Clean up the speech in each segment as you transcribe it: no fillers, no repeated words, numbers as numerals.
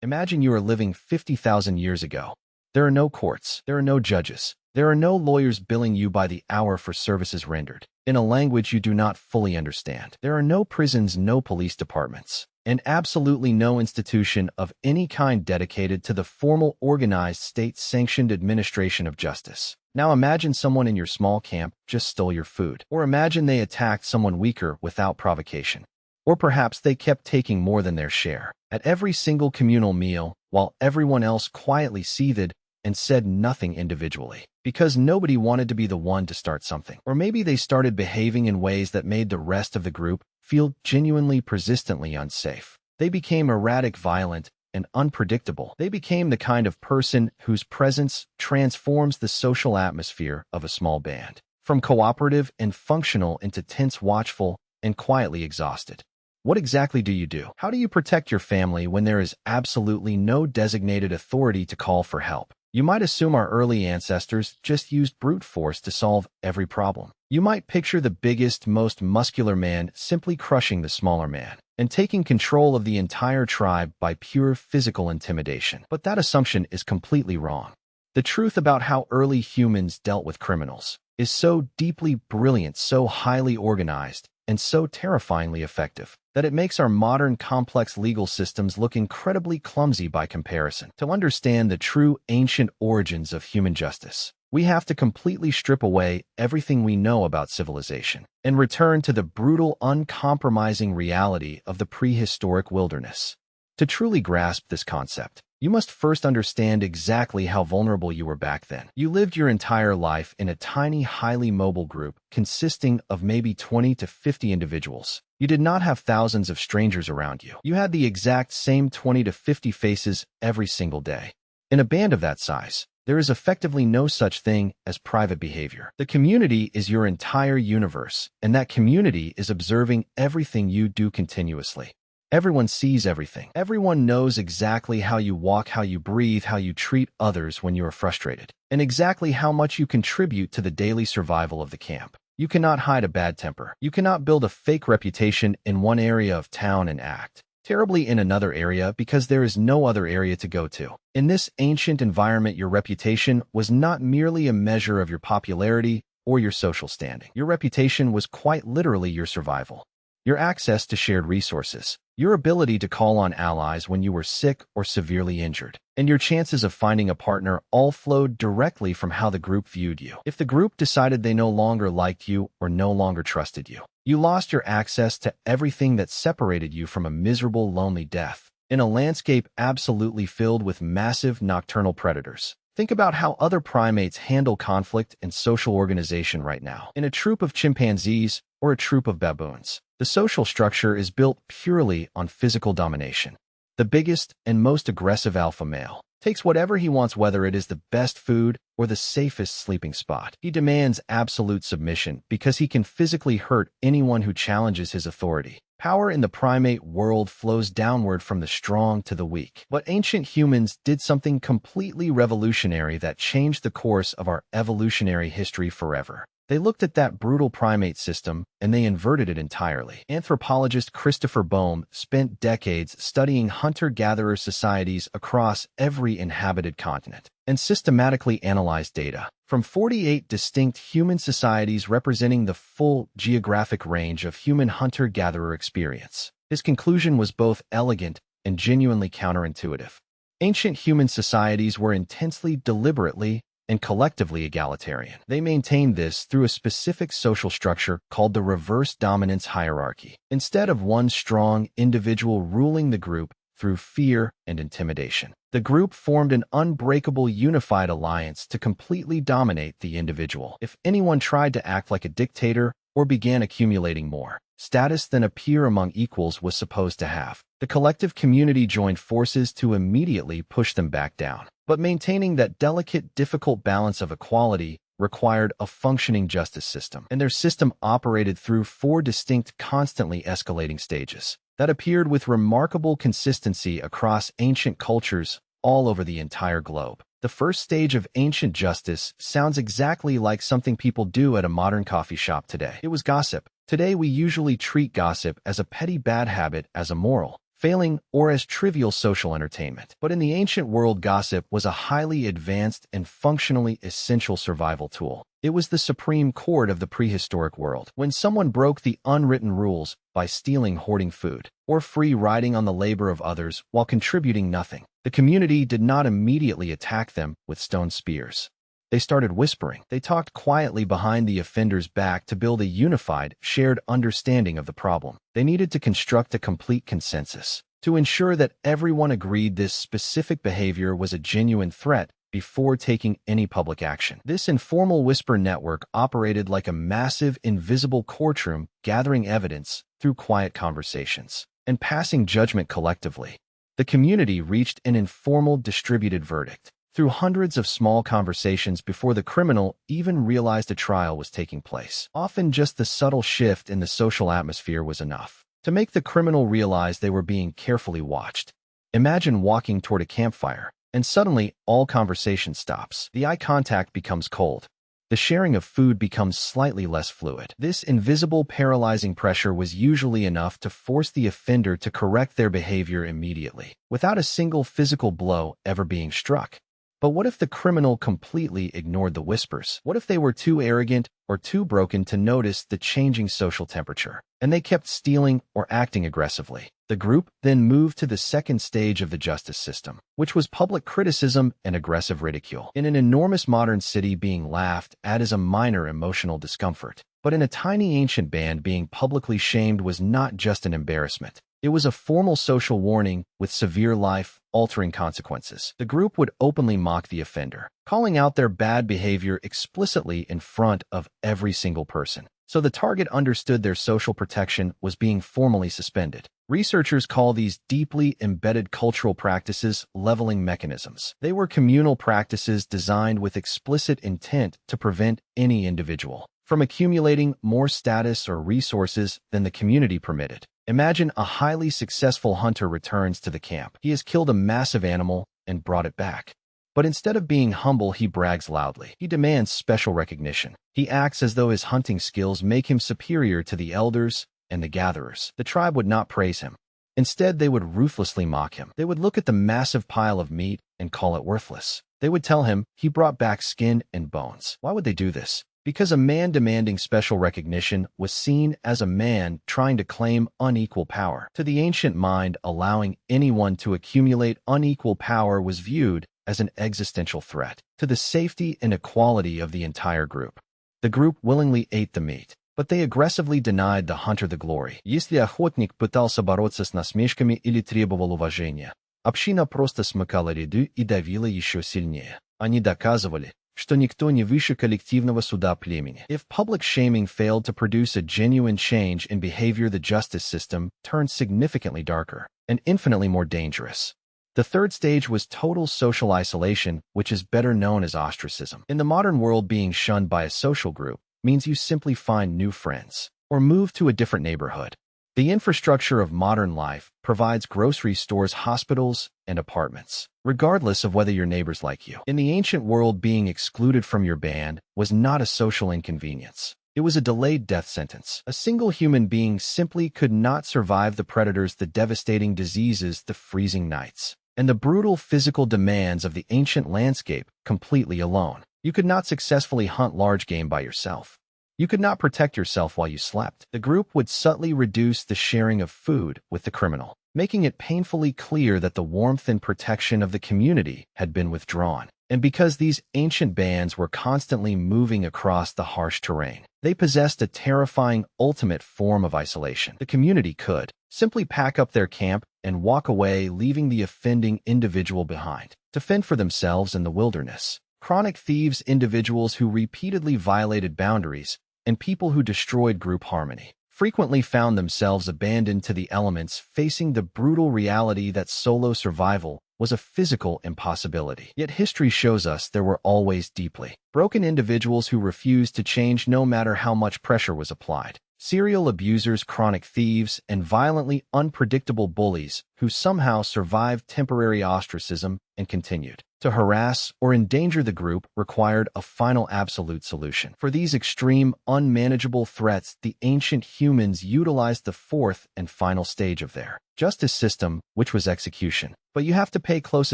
Imagine you are living 50,000 years ago. There are no courts, there are no judges, there are no lawyers billing you by the hour for services rendered in a language you do not fully understand. There are no prisons, no police departments, and absolutely no institution of any kind dedicated to the formal, organized, state-sanctioned administration of justice. Now imagine someone in your small camp just stole your food, or imagine they attacked someone weaker without provocation. Or perhaps they kept taking more than their share at every single communal meal, while everyone else quietly seethed and said nothing individually, because nobody wanted to be the one to start something. Or maybe they started behaving in ways that made the rest of the group feel genuinely, persistently unsafe. They became erratic, violent, and unpredictable. They became the kind of person whose presence transforms the social atmosphere of a small band, from cooperative and functional into tense, watchful, and quietly exhausted. What exactly do you do? How do you protect your family when there is absolutely no designated authority to call for help? You might assume our early ancestors just used brute force to solve every problem. You might picture the biggest, most muscular man simply crushing the smaller man and taking control of the entire tribe by pure physical intimidation. But that assumption is completely wrong. The truth about how early humans dealt with criminals is so deeply brilliant, so highly organized, and so terrifyingly effective that it makes our modern complex legal systems look incredibly clumsy by comparison. To understand the true ancient origins of human justice, we have to completely strip away everything we know about civilization and return to the brutal, uncompromising reality of the prehistoric wilderness. To truly grasp this concept, you must first understand exactly how vulnerable you were back then. You lived your entire life in a tiny, highly mobile group consisting of maybe 20 to 50 individuals. You did not have thousands of strangers around you. You had the exact same 20 to 50 faces every single day. In a band of that size, there is effectively no such thing as private behavior. The community is your entire universe, and that community is observing everything you do continuously. Everyone sees everything. Everyone knows exactly how you walk, how you breathe, how you treat others when you are frustrated, and exactly how much you contribute to the daily survival of the camp. You cannot hide a bad temper. You cannot build a fake reputation in one area of town and act terribly in another area because there is no other area to go to. In this ancient environment, your reputation was not merely a measure of your popularity or your social standing. Your reputation was quite literally your survival, your access to shared resources, your ability to call on allies when you were sick or severely injured, and your chances of finding a partner all flowed directly from how the group viewed you. If the group decided they no longer liked you or no longer trusted you, you lost your access to everything that separated you from a miserable, lonely death in a landscape absolutely filled with massive nocturnal predators. Think about how other primates handle conflict and social organization right now. In a troop of chimpanzees or a troop of baboons, the social structure is built purely on physical domination. The biggest and most aggressive alpha male takes whatever he wants, whether it is the best food or the safest sleeping spot. He demands absolute submission because he can physically hurt anyone who challenges his authority. Power in the primate world flows downward from the strong to the weak. But ancient humans did something completely revolutionary that changed the course of our evolutionary history forever. They looked at that brutal primate system and they inverted it entirely. Anthropologist Christopher Boehm spent decades studying hunter-gatherer societies across every inhabited continent and systematically analyzed data from 48 distinct human societies representing the full geographic range of human hunter-gatherer experience. His conclusion was both elegant and genuinely counterintuitive. Ancient human societies were intensely, deliberately, and collectively egalitarian. They maintained this through a specific social structure called the reverse dominance hierarchy, instead of one strong individual ruling the group through fear and intimidation. The group formed an unbreakable, unified alliance to completely dominate the individual. If anyone tried to act like a dictator or began accumulating more status than a peer among equals was supposed to have, the collective community joined forces to immediately push them back down. But maintaining that delicate, difficult balance of equality required a functioning justice system, and their system operated through 4 distinct, constantly escalating stages that appeared with remarkable consistency across ancient cultures all over the entire globe. The first stage of ancient justice sounds exactly like something people do at a modern coffee shop today. It was gossip. Today we usually treat gossip as a petty bad habit, as immoral. failing, or as trivial social entertainment. But in the ancient world, gossip was a highly advanced and functionally essential survival tool. It was the supreme court of the prehistoric world. When someone broke the unwritten rules by stealing, hoarding food, or free riding on the labor of others while contributing nothing, the community did not immediately attack them with stone spears. They started whispering. They talked quietly behind the offender's back to build a unified, shared understanding of the problem. They needed to construct a complete consensus to ensure that everyone agreed this specific behavior was a genuine threat before taking any public action. This informal whisper network operated like a massive, invisible courtroom, gathering evidence through quiet conversations and passing judgment collectively. The community reached an informal, distributed verdict through hundreds of small conversations before the criminal even realized a trial was taking place. Often just the subtle shift in the social atmosphere was enough to make the criminal realize they were being carefully watched. Imagine walking toward a campfire, and suddenly all conversation stops. The eye contact becomes cold. The sharing of food becomes slightly less fluid. This invisible, paralyzing pressure was usually enough to force the offender to correct their behavior immediately, without a single physical blow ever being struck. But what if the criminal completely ignored the whispers? What if they were too arrogant or too broken to notice the changing social temperature, and they kept stealing or acting aggressively? The group then moved to the second stage of the justice system, which was public criticism and aggressive ridicule. In an enormous modern city, being laughed at is a minor emotional discomfort. But in a tiny ancient band, being publicly shamed was not just an embarrassment. It was a formal social warning with severe life-altering consequences. The group would openly mock the offender, calling out their bad behavior explicitly in front of every single person. So the target understood their social protection was being formally suspended. Researchers call these deeply embedded cultural practices leveling mechanisms. They were communal practices designed with explicit intent to prevent any individual from accumulating more status or resources than the community permitted. Imagine a highly successful hunter returns to the camp. He has killed a massive animal and brought it back. But instead of being humble, he brags loudly. He demands special recognition. He acts as though his hunting skills make him superior to the elders and the gatherers. The tribe would not praise him. Instead, they would ruthlessly mock him. They would look at the massive pile of meat and call it worthless. They would tell him he brought back skin and bones. Why would they do this? Because a man demanding special recognition was seen as a man trying to claim unequal power. To the ancient mind, allowing anyone to accumulate unequal power was viewed as an existential threat to the safety and equality of the entire group. The group willingly ate the meat, but they aggressively denied the hunter the glory. Если охотник пытался бороться с насмешками или требовал уважения, община просто смыкала ряды и давила еще сильнее. Они доказывали, что никто не выше коллективного суда племени. If public shaming failed to produce a genuine change in behavior, the justice system turned significantly darker and infinitely more dangerous. The third stage was total social isolation, which is better known as ostracism. In the modern world, being shunned by a social group means you simply find new friends or move to a different neighborhood. The infrastructure of modern life provides grocery stores, hospitals, and apartments, regardless of whether your neighbors like you. In the ancient world, being excluded from your band was not a social inconvenience. It was a delayed death sentence. A single human being simply could not survive the predators, the devastating diseases, the freezing nights, and the brutal physical demands of the ancient landscape completely alone. You could not successfully hunt large game by yourself. You could not protect yourself while you slept. The group would subtly reduce the sharing of food with the criminal, making it painfully clear that the warmth and protection of the community had been withdrawn. And because these ancient bands were constantly moving across the harsh terrain, they possessed a terrifying ultimate form of isolation. The community could simply pack up their camp and walk away, leaving the offending individual behind to fend for themselves in the wilderness. Chronic thieves, individuals who repeatedly violated boundaries, and people who destroyed group harmony frequently found themselves abandoned to the elements, facing the brutal reality that solo survival was a physical impossibility. Yet history shows us there were always deeply broken individuals who refused to change no matter how much pressure was applied. Serial abusers, chronic thieves, and violently unpredictable bullies who somehow survived temporary ostracism and continued to harass or endanger the group required a final absolute solution. For these extreme, unmanageable threats, the ancient humans utilized the fourth and final stage of their justice system, which was execution. But you have to pay close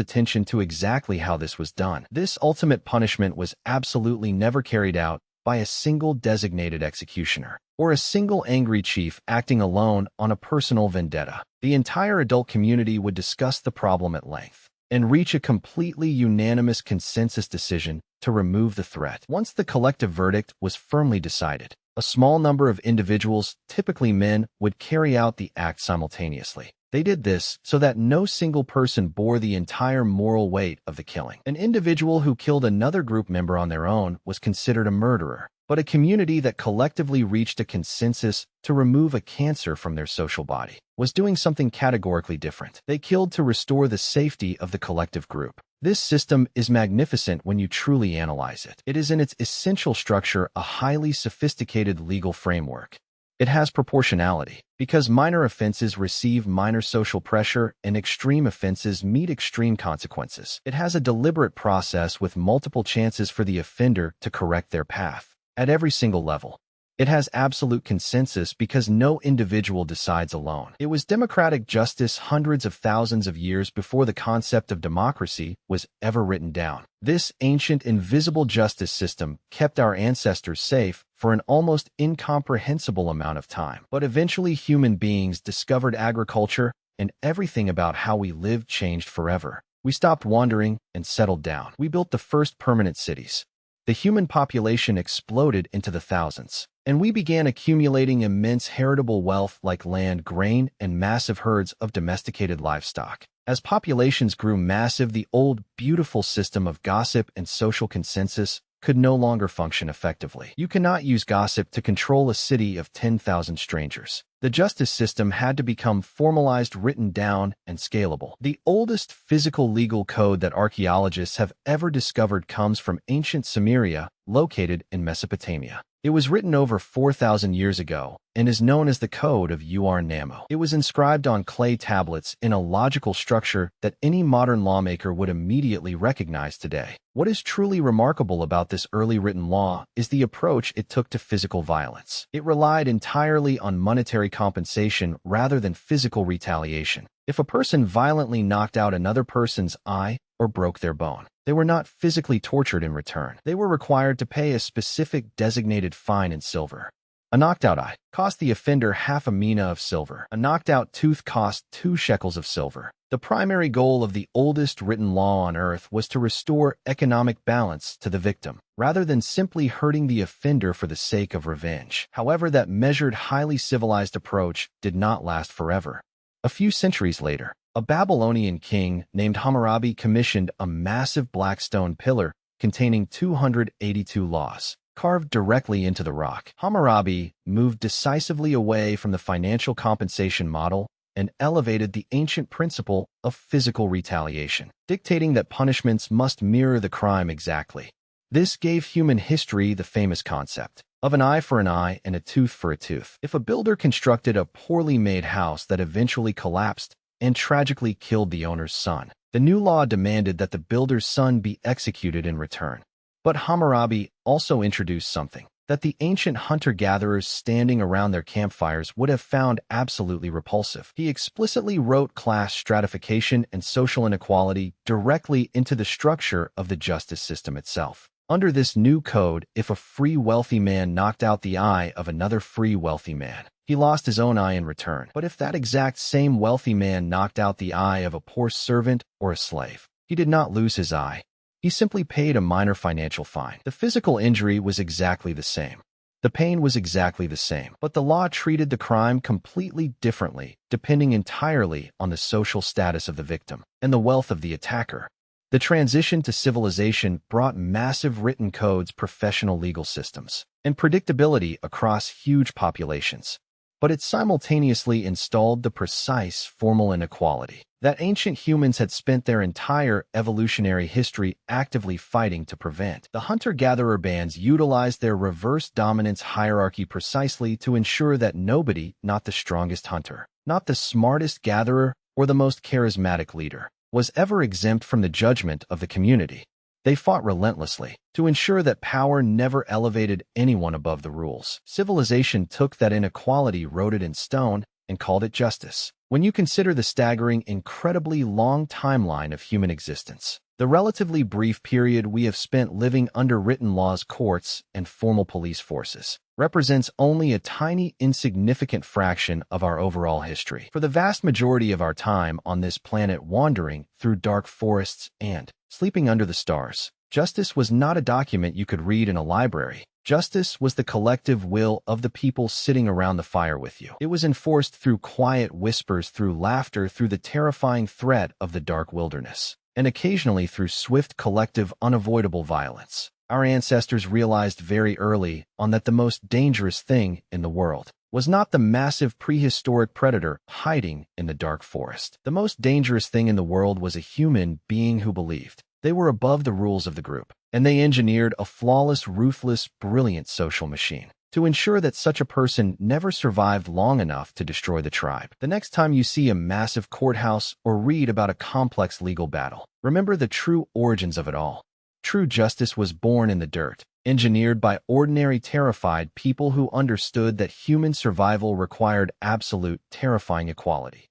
attention to exactly how this was done. This ultimate punishment was absolutely never carried out by a single designated executioner or a single angry chief acting alone on a personal vendetta. The entire adult community would discuss the problem at length and reach a completely unanimous consensus decision to remove the threat. Once the collective verdict was firmly decided, a small number of individuals, typically men, would carry out the act simultaneously. They did this so that no single person bore the entire moral weight of the killing. An individual who killed another group member on their own was considered a murderer, but a community that collectively reached a consensus to remove a cancer from their social body was doing something categorically different. They killed to restore the safety of the collective group. This system is magnificent when you truly analyze it. It is in its essential structure a highly sophisticated legal framework. It has proportionality, because minor offenses receive minor social pressure and extreme offenses meet extreme consequences. It has a deliberate process with multiple chances for the offender to correct their path at every single level. It has absolute consensus because no individual decides alone. It was democratic justice hundreds of thousands of years before the concept of democracy was ever written down. This ancient invisible justice system kept our ancestors safe for an almost incomprehensible amount of time. But eventually human beings discovered agriculture, and everything about how we lived changed forever. We stopped wandering and settled down. We built the first permanent cities. The human population exploded into the thousands, and we began accumulating immense heritable wealth like land, grain, and massive herds of domesticated livestock. As populations grew massive, the old, beautiful system of gossip and social consensus could no longer function effectively. You cannot use gossip to control a city of 10,000 strangers. The justice system had to become formalized, written down, and scalable. The oldest physical legal code that archaeologists have ever discovered comes from ancient Sumeria, located in Mesopotamia. It was written over 4,000 years ago and is known as the Code of Uar-Nammu. It was inscribed on clay tablets in a logical structure that any modern lawmaker would immediately recognize today. What is truly remarkable about this early written law is the approach it took to physical violence. It relied entirely on monetary compensation rather than physical retaliation. If a person violently knocked out another person's eye or broke their bone, they were not physically tortured in return. They were required to pay a specific designated fine in silver. A knocked-out eye cost the offender half a mina of silver. A knocked-out tooth cost 2 shekels of silver. The primary goal of the oldest written law on earth was to restore economic balance to the victim, rather than simply hurting the offender for the sake of revenge. However, that measured, highly civilized approach did not last forever. A few centuries later, a Babylonian king named Hammurabi commissioned a massive black stone pillar containing 282 laws, carved directly into the rock. Hammurabi moved decisively away from the financial compensation model and elevated the ancient principle of physical retaliation, dictating that punishments must mirror the crime exactly. This gave human history the famous concept of an eye for an eye and a tooth for a tooth. If a builder constructed a poorly made house that eventually collapsed and tragically killed the owner's son, the new law demanded that the builder's son be executed in return. But Hammurabi also introduced something that the ancient hunter-gatherers standing around their campfires would have found absolutely repulsive. He explicitly wrote class stratification and social inequality directly into the structure of the justice system itself. Under this new code, if a free wealthy man knocked out the eye of another free wealthy man, he lost his own eye in return. But if that exact same wealthy man knocked out the eye of a poor servant or a slave, he did not lose his eye. He simply paid a minor financial fine. The physical injury was exactly the same. The pain was exactly the same, but the law treated the crime completely differently, depending entirely on the social status of the victim and the wealth of the attacker. The transition to civilization brought massive written codes, professional legal systems, and predictability across huge populations. but it simultaneously installed the precise formal inequality that ancient humans had spent their entire evolutionary history actively fighting to prevent. The hunter-gatherer bands utilized their reverse dominance hierarchy precisely to ensure that nobody, not the strongest hunter, not the smartest gatherer, or the most charismatic leader, was ever exempt from the judgment of the community. They fought relentlessly to ensure that power never elevated anyone above the rules. Civilization took that inequality, wrote it in stone, and called it justice. When you consider the staggering, incredibly long timeline of human existence, the relatively brief period we have spent living under written laws, courts, and formal police forces represents only a tiny, insignificant fraction of our overall history. For the vast majority of our time on this planet, wandering through dark forests and sleeping under the stars, justice was not a document you could read in a library. Justice was the collective will of the people sitting around the fire with you. It was enforced through quiet whispers, through laughter, through the terrifying threat of the dark wilderness, and occasionally through swift, collective, unavoidable violence. Our ancestors realized very early on that the most dangerous thing in the world was not the massive prehistoric predator hiding in the dark forest. The most dangerous thing in the world was a human being who believed they were above the rules of the group, and they engineered a flawless, ruthless, brilliant social machine to ensure that such a person never survived long enough to destroy the tribe. The next time you see a massive courthouse or read about a complex legal battle, remember the true origins of it all. True justice was born in the dirt, engineered by ordinary, terrified people who understood that human survival required absolute, terrifying equality.